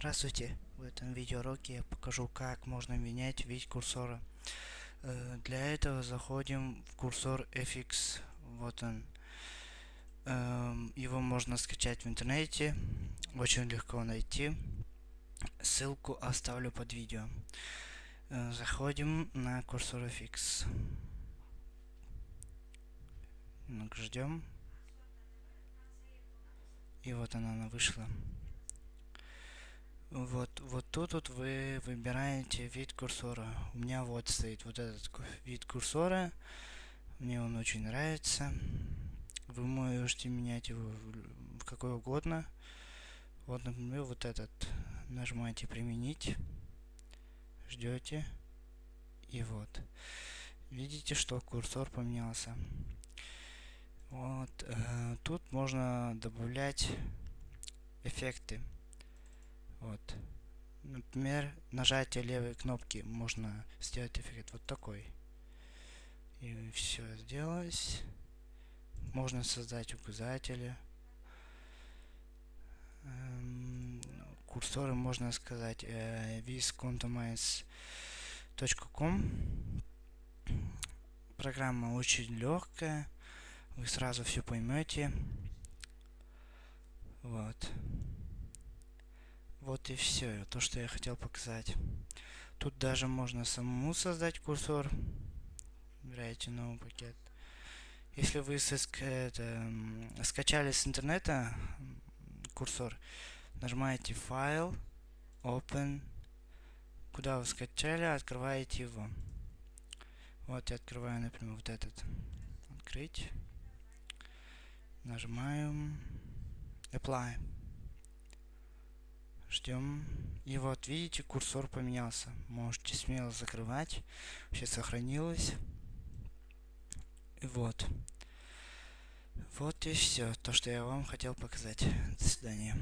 Здравствуйте! В этом видеоуроке я покажу, как можно менять вид курсора. Для этого заходим в курсор FX. Вот он. Его можно скачать в интернете. Очень легко найти. Ссылку оставлю под видео. Заходим на курсор FX. Ждем. И вот она вышла. Вот тут вот вы выбираете вид курсора. У меня вот стоит вот этот вид курсора. Мне он очень нравится. Вы можете менять его в какой угодно. Вот, например, вот этот. Нажимаете применить. Ждете. И вот. Видите, что курсор поменялся. Вот. Тут можно добавлять эффекты. Вот. Например, нажатие левой кнопки можно сделать эффект вот такой. И все сделалось. Можно создать указатели. Курсоры можно сказать viscontomize.com. Программа очень легкая. Вы сразу все поймете. Вот. Вот и все, то, что я хотел показать. Тут даже можно самому создать курсор. Выбираете новый пакет. Если вы скачали с интернета курсор, нажимаете файл, open, куда вы скачали, открываете его. Вот я открываю, например, вот этот. Открыть. Нажимаем apply. Ждем. И вот видите, курсор поменялся. Можете смело закрывать. Все сохранилось. И вот. Вот и все. То, что я вам хотел показать. До свидания.